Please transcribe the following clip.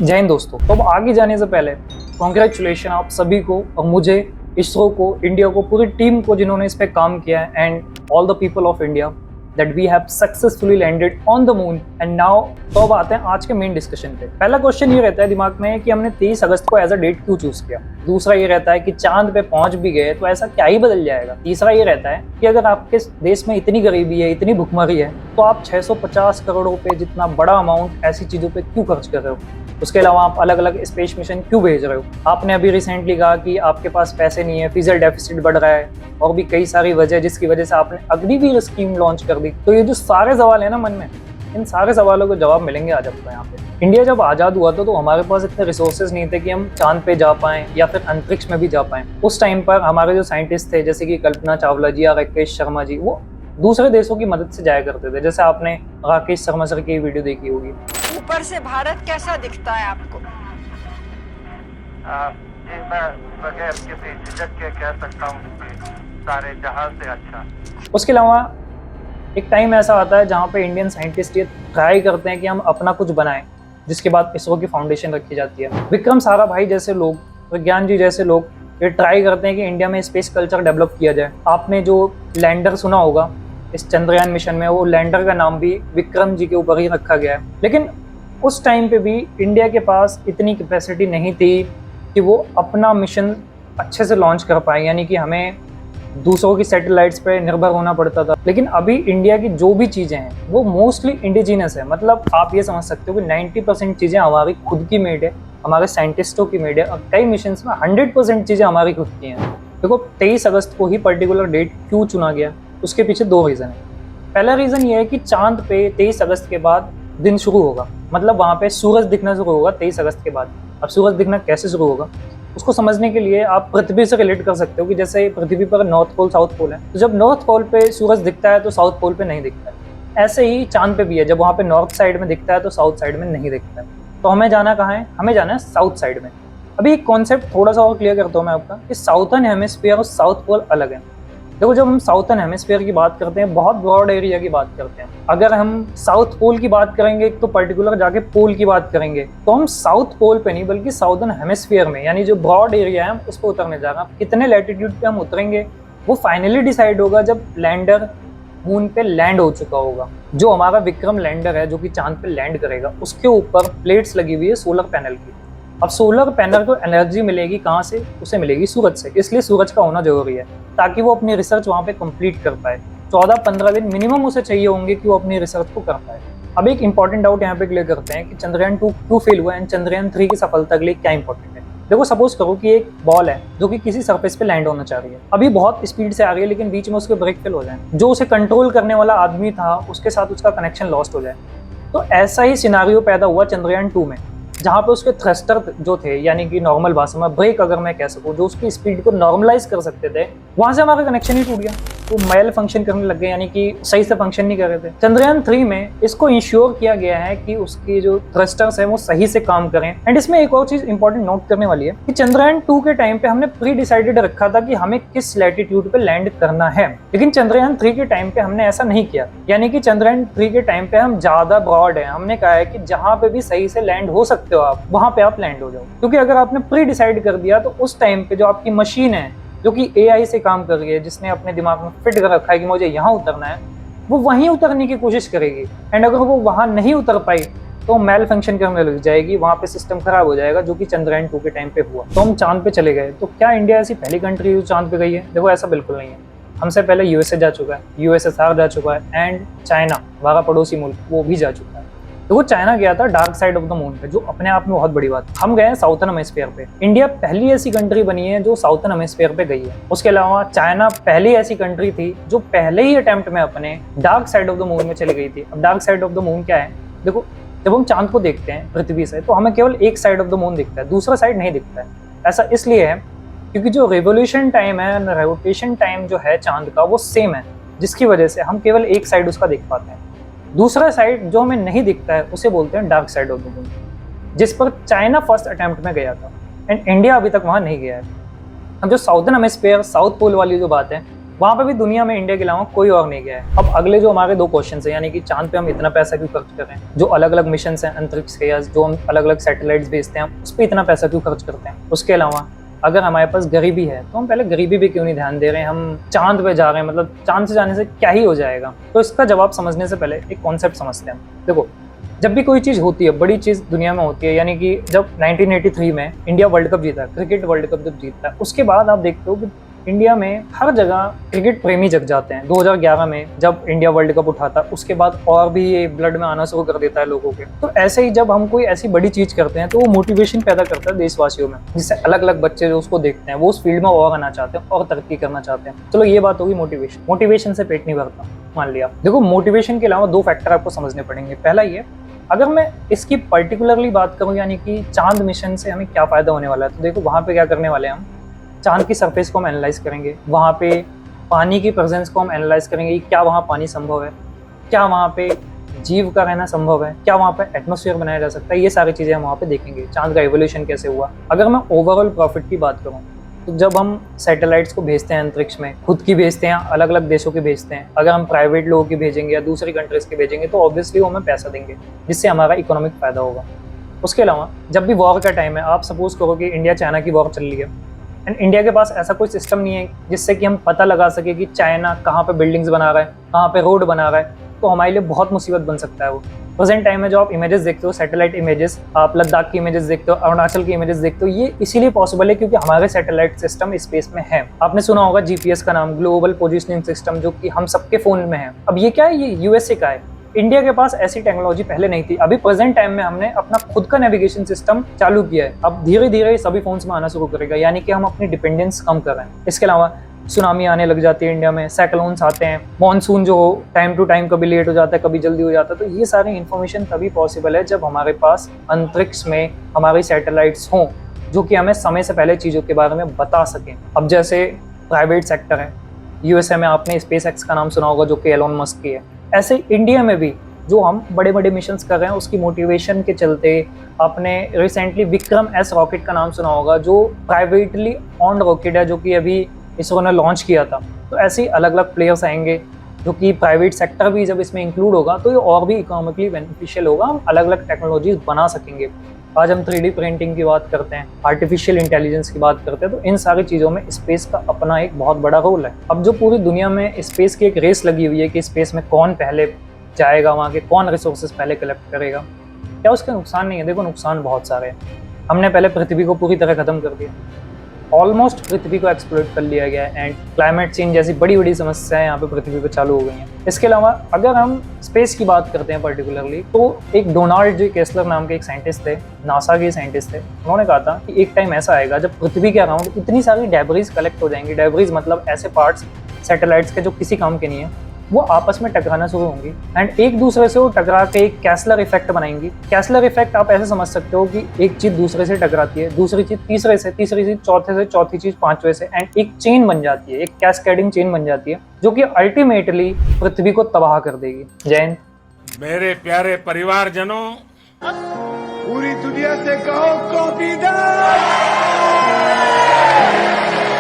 जय हिंद दोस्तों। तो अब आगे जाने से पहले कॉन्ग्रेचुलेशन आप सभी को और मुझे, इसरो को, इंडिया को, पूरी टीम को जिन्होंने इस पे काम किया है, and all the people of India that we have successfully landed on the moon and now. तो अब आते हैं आज के मेन डिस्कशन पे। पहला क्वेश्चन ये रहता है दिमाग में कि हमने 23 अगस्त को एज अ डेट क्यों चूज किया। दूसरा ये रहता है कि चांद पे पहुंच भी गए तो ऐसा क्या ही बदल जाएगा। तीसरा ये रहता है कि अगर आपके देश में इतनी गरीबी है, इतनी भुखमरी है, तो आप 650 करोड़ रुपए जितना बड़ा अमाउंट ऐसी चीजों पे क्यों खर्च कर रहे हो। उसके अलावा आप अलग अलग स्पेस मिशन क्यों भेज रहे हो। आपने अभी रिसेंटली कहा कि आपके पास पैसे नहीं है, फिजिकल डेफिसिट बढ़ रहा है, और भी कई सारी वजह जिसकी वजह से आपने अग्निवीर स्कीम लॉन्च कर दी। तो ये जो सारे सवाल है ना मन में, इन सारे सवालों के जवाब मिलेंगे आज आपको यहाँ पे। इंडिया जब आज़ाद हुआ था तो हमारे पास इतने रिसोर्सेज नहीं थे कि हम चांद पे जा पाएं या फिर अंतरिक्ष में भी जा पाएं। उस टाइम पर हमारे जो साइंटिस्ट थे, जैसे कि कल्पना चावला जी या राकेश शर्मा जी, वो दूसरे देशों की मदद से जाया करते थे। जैसे आपने राकेश शर्मा सर की वीडियो देखी होगी। ऊपर से भारत कैसा दिखता है आपको? जी मैं बगैर किसी झिझक के कह सकता हूँ कि सारे जहां से अच्छा। उसके अलावा एक टाइम ऐसा आता है जहाँ पे इंडियन साइंटिस्ट ये ट्राई करते हैं कि हम अपना कुछ बनाएं, जिसके बाद इसरो की फाउंडेशन रखी जाती है। विक्रम साराभाई जैसे लोग, विज्ञान जी जैसे लोग ये ट्राई करते हैं कि इंडिया में स्पेस कल्चर डेवलप किया जाए। आपने जो लैंडर सुना होगा इस चंद्रयान मिशन में, वो लैंडर का नाम भी विक्रम जी के ऊपर ही रखा गया है। लेकिन उस टाइम पे भी इंडिया के पास इतनी कैपेसिटी नहीं थी कि वो अपना मिशन अच्छे से लॉन्च कर पाए, यानी कि हमें दूसरों की सैटेलाइट्स पे निर्भर होना पड़ता था। लेकिन अभी इंडिया की जो भी चीज़ें हैं वो मोस्टली इंडिजिनस है। मतलब आप ये समझ सकते हो कि 90% चीज़ें हमारी खुद की मेड है, हमारे साइंटिस्टों की मेड है, और कई मिशंस में 100% चीज़ें हमारी खुद की हैं। देखो 23 अगस्त को ही पर्टिकुलर डेट क्यों चुना गया, उसके पीछे दो रीज़न है। पहला रीज़न ये है कि चांद पे 23 अगस्त के बाद दिन शुरू होगा, मतलब वहाँ पे सूरज दिखना शुरू होगा 23 अगस्त के बाद। अब सूरज दिखना कैसे शुरू होगा उसको समझने के लिए आप पृथ्वी से रिलेट कर सकते हो कि जैसे पृथ्वी पर नॉर्थ पोल साउथ पोल है, तो जब नॉर्थ पोल पे सूरज दिखता है तो साउथ पोल पे नहीं दिखता है। ऐसे ही चांद पे भी है, जब वहाँ पे नॉर्थ साइड में दिखता है तो साउथ साइड में नहीं दिखता है। तो हमें जाना कहाँ है? हमें जाना है साउथ साइड में। अभी एक कॉन्सेप्ट थोड़ा सा और क्लियर करता हूँ मैं आपका कि साउथर्न हेमिस्फीयर और साउथ पोल अलग है। देखो जब हम साउथर्न हेमिस्फीयर की बात करते हैं, बहुत ब्रॉड एरिया की बात करते हैं। अगर हम साउथ पोल की बात करेंगे तो पर्टिकुलर जाके पोल की बात करेंगे, तो हम साउथ पोल पे नहीं बल्कि साउथर्न हेमिस्फीयर में, यानी जो ब्रॉड एरिया है हम उस पर उतरने जा रहे हैं। कितने लैटिट्यूड पे हम उतरेंगे वो फाइनली डिसाइड होगा जब लैंडर मून पे लैंड हो चुका होगा। जो हमारा विक्रम लैंडर है जो कि चांद पे लैंड करेगा, उसके ऊपर प्लेट्स लगी हुई है सोलर पैनल की। अब सोलर पैनल को एनर्जी मिलेगी कहाँ से? उसे मिलेगी सूरज से। इसलिए सूरज का होना जरूरी है ताकि वो अपनी रिसर्च वहाँ पे कंप्लीट कर पाए। 14-15 दिन मिनिमम उसे चाहिए होंगे कि वो अपनी रिसर्च को कर पाए। अब एक इंपॉर्टेंट डाउट यहाँ पे क्लियर करते हैं कि चंद्रयान 2 क्यों फेल हुआ है एंड चंद्रयान 3 की सफलता के लिए क्या इंपॉर्टेंट है। देखो सपोज करो कि एक बॉल है जो कि किसी सरफेस पे लैंड होना चाह रही है, अभी बहुत स्पीड से आ रही है, लेकिन बीच में उसके ब्रेक फेल हो जाए, जो उसे कंट्रोल करने वाला आदमी था उसके साथ उसका कनेक्शन लॉस्ट हो जाए। तो ऐसा ही सिनारियो पैदा हुआ चंद्रयान 2 में, जहाँ पे उसके थ्रस्टर जो थे, यानी कि नॉर्मल भाषा में ब्रेक अगर मैं कह सकूँ, जो उसकी स्पीड को नॉर्मलाइज कर सकते थे, वहां से हमारा कनेक्शन ही टूट गया। वो मेल फंक्शन करने लग गए, यानी कि सही से फंक्शन नहीं कर रहे थे। चंद्रयान 3 में इसको इंश्योर किया गया है कि उसकी जो थ्रस्टर्स है वो सही से काम करें। एंड इसमें एक और चीज इंपॉर्टेंट नोट करने वाली है कि चंद्रयान 2 के टाइम पे हमने प्री डिसाइडेड रखा था कि हमें किस लैटिट्यूड पे लैंड करना है, लेकिन चंद्रयान 3 के टाइम पे हमने ऐसा नहीं किया। यानी कि चंद्रयान 3 के टाइम पे हम ज्यादा ब्रॉड है, हमने कहा है कि जहां पे भी सही से लैंड हो सकते हो आप, वहां पे आप लैंड हो जाओ। क्योंकि अगर आपने प्री डिसाइड कर दिया तो उस टाइम पे जो आपकी मशीन है जो कि एआई से काम कर रही है, जिसने अपने दिमाग में फिट कर रखा है कि मुझे यहाँ उतरना है, वो वहीं उतरने की कोशिश करेगी। एंड अगर वो वहाँ नहीं उतर पाई तो मेल फंक्शन करने लग जाएगी, वहाँ पे सिस्टम खराब हो जाएगा, जो कि चंद्रयान 2 के टाइम पे हुआ। तो हम चांद पे चले गए। तो क्या इंडिया ऐसी पहली कंट्री जो चांद पे गई है? देखो ऐसा बिल्कुल नहीं है। हमसे पहले यूएसए जा चुका है, यूएसएसआर जा चुका है, एंड चाइना, हमारा पड़ोसी मुल्क, वो भी जा चुका है। तो वो चाइना गया था dark side of the moon पे, जो अपने आप में बहुत बड़ी बात है। हम गए हैं साउथर्न हेमिस्फीयर पे। इंडिया पहली ऐसी कंट्री बनी है जो साउथर्न हेमिस्फीयर पे गई है। उसके अलावा चाइना पहली ऐसी कंट्री थी जो पहले ही अटेम्प्ट में अपने dark side of the moon में चली गई थी। अब dark side of the moon क्या है? देखो जब हम चांद को देखते हैं पृथ्वी से तो हमें केवल एक साइड ऑफ द मून दिखता है, दूसरा साइड नहीं दिखता है। ऐसा इसलिए है क्योंकि जो रेवोल्यूशन टाइम है, रोटेशन टाइम जो है चांद का, वो सेम है, जिसकी वजह से हम केवल एक साइड उसका देख पाते हैं। दूसरा साइड जो हमें नहीं दिखता है उसे बोलते हैं dark side of the moon, जिस पर चाइना फर्स्ट अटेम्प्ट में गया था एंड इंडिया अभी तक वहां नहीं गया है। अब जो साउथर्न हेमिस्फीयर साउथ पोल वाली जो बात है, वहाँ पे भी दुनिया में इंडिया के अलावा कोई और नहीं गया है। अब अगले जो हमारे 2 क्वेश्चन है, यानी कि चांद पे हम इतना पैसा क्यों खर्च कर रहे हैं, जो अलग अलग मिशन हैं अंतरिक्ष के, या जो हम अलग अलग सैटेलाइट्स भेजते हैं उस पर इतना पैसा क्यों खर्च करते हैं। उसके अलावा अगर हमारे पास गरीबी है तो हम पहले गरीबी पे क्यों नहीं ध्यान दे रहे हैं, हम चांद पे जा रहे हैं, मतलब चांद से जाने से क्या ही हो जाएगा। तो इसका जवाब समझने से पहले एक कॉन्सेप्ट समझते हैं। देखो, जब भी कोई चीज़ होती है, बड़ी चीज़ दुनिया में होती है, यानी कि जब 1983 में इंडिया वर्ल्ड कप जीता, क्रिकेट वर्ल्ड कप जब जीतता है, उसके बाद आप देखते हो कि इंडिया में हर जगह क्रिकेट प्रेमी जग जाते हैं। 2011 में जब इंडिया वर्ल्ड कप उठाता है, उसके बाद और भी ये ब्लड में आना शुरू कर देता है लोगों के। तो ऐसे ही जब हम कोई ऐसी बड़ी चीज़ करते हैं तो वो मोटिवेशन पैदा करता है देशवासियों में, जिससे अलग अलग बच्चे जो उसको देखते हैं वो उस फील्ड में और आना चाहते हैं और तरक्की करना चाहते हैं। चलो, ये बात होगी मोटिवेशन। मोटिवेशन से पेट नहीं भरता, मान लिया। देखो, मोटिवेशन के अलावा 2 फैक्टर आपको समझने पड़ेंगे। पहला ये, अगर मैं इसकी पर्टिकुलरली बात करूं, यानी कि चांद मिशन से हमें क्या फ़ायदा होने वाला है, तो देखो वहाँ पे क्या करने वाले हैं हम, चांद की सरफेस को हम एनालाइज करेंगे, वहाँ पे पानी की प्रेजेंस को हम एनालाइज करेंगे, क्या वहाँ पानी संभव है, क्या वहाँ पे जीव का रहना संभव है, क्या वहाँ पे एटमॉस्फेयर बनाया जा सकता है, ये सारी चीज़ें हम वहाँ पे देखेंगे। चांद का एवोल्यूशन कैसे हुआ। अगर मैं ओवरऑल प्रॉफिट की बात करूँ, तो जब हम सैटेलाइट्स को भेजते हैं अंतरिक्ष में, खुद की भेजते हैं, अलग अलग देशों की भेजते हैं, अगर हम प्राइवेट लोगों की भेजेंगे या दूसरी कंट्रीज की भेजेंगे तो ऑब्वियसली वो हमें पैसा देंगे, जिससे हमारा इकोनॉमिक फ़ायदा होगा। उसके अलावा जब भी वॉर का टाइम है, आप सपोज करो कि इंडिया चाइना की वॉर चल रही है, एंड इंडिया के पास ऐसा कोई सिस्टम नहीं है जिससे कि हम पता लगा सके कि चाइना कहाँ पे बिल्डिंग्स बना रहा है, कहाँ पे रोड बना रहा है, तो हमारे लिए बहुत मुसीबत बन सकता है वो। प्रेजेंट टाइम में जो आप इमेजेस देखते हो, सैटेलाइट इमेजेस, आप लद्दाख की इमेजेस देखते हो, अरुणाचल की इमेजेस देखते हो, ये इसीलिए पॉसिबल है क्योंकि हमारे सैटेलाइट सिस्टम स्पेस में है। आपने सुना होगा जीपीएस का नाम, ग्लोबल पोजिशनिंग सिस्टम, जो कि हम सबके फोन में है। अब ये क्या है, ये यूएसए का है। इंडिया के पास ऐसी टेक्नोलॉजी पहले नहीं थी। अभी प्रेजेंट टाइम में हमने अपना खुद का नेविगेशन सिस्टम चालू किया है। अब धीरे धीरे सभी फोन्स में आना शुरू करेगा, यानी कि हम अपनी डिपेंडेंस कम कर रहे हैं। इसके अलावा सुनामी आने लग जाती है इंडिया में, साइक्लोन्स आते हैं, मॉनसून जो टाइम टू टाइम कभी लेट हो जाता है, कभी जल्दी हो जाता है। तो ये सारी इन्फॉर्मेशन तभी पॉसिबल है जब हमारे पास अंतरिक्ष में हमारी सैटेलाइट्स हों, जो कि हमें समय से पहले चीज़ों के बारे में बता सकें। अब जैसे प्राइवेट सेक्टर है, यूएसए में आपने स्पेस एक्स का नाम सुना होगा, जो कि एलोन मस्क की है। ऐसे इंडिया में भी जो हम बड़े बड़े मिशंस कर रहे हैं, उसकी मोटिवेशन के चलते आपने रिसेंटली विक्रम एस रॉकेट का नाम सुना होगा, जो प्राइवेटली ऑन रॉकेट है, जो कि अभी इसरो ने लॉन्च किया था। तो ऐसे ही अलग अलग प्लेयर्स आएंगे, जो कि प्राइवेट सेक्टर भी जब इसमें इंक्लूड होगा तो ये और भी इकोनॉमिकली बेनिफिशियल होगा। हम अलग अलग टेक्नोलॉजीज बना सकेंगे। आज हम 3D प्रिंटिंग की बात करते हैं, आर्टिफिशियल इंटेलिजेंस की बात करते हैं, तो इन सारी चीज़ों में स्पेस का अपना एक बहुत बड़ा रोल है। अब जो पूरी दुनिया में स्पेस की एक रेस लगी हुई है कि स्पेस में कौन पहले जाएगा, वहाँ के कौन रिसोर्सेज पहले कलेक्ट करेगा, क्या उसके नुकसान नहीं है? देखो, नुकसान बहुत सारे हैं। हमने पहले पृथ्वी को पूरी तरह खत्म कर दिया, ऑलमोस्ट पृथ्वी को एक्सप्लोइट कर लिया गया है, एंड क्लाइमेट चेंज जैसी बड़ी बड़ी समस्याएं यहाँ पे पृथ्वी पे चालू हो गई हैं। इसके अलावा अगर हम स्पेस की बात करते हैं पर्टिकुलरली, तो एक डोनाल्ड जी केस्लर नाम के एक साइंटिस्ट थे, नासा के साइंटिस्ट थे। उन्होंने कहा था कि एक टाइम ऐसा आएगा जब पृथ्वी के अराउंड इतनी सारी डेब्रीज कलेक्ट हो जाएंगी। डेब्रीज मतलब ऐसे पार्ट्स सैटेलाइट्स के जो किसी काम के नहीं है, वो आपस में टकराना शुरू होंगी एंड एक दूसरे से वो टकरा के एक कैसलर इफेक्ट बनाएंगी। कैसलर इफेक्ट आप ऐसे समझ सकते हो कि एक चीज दूसरे से टकराती है, दूसरी चीज तीसरे से, तीसरी चीज चौथे से, चौथी चीज पांचवे से, एंड एक चेन बन जाती है, एक कैस्केडिंग चेन बन जाती है, जो कि अल्टीमेटली पृथ्वी को तबाह कर देगी। जैन, मेरे प्यारे परिवारजनों, पूरी दुनिया से कहो कॉपी दे।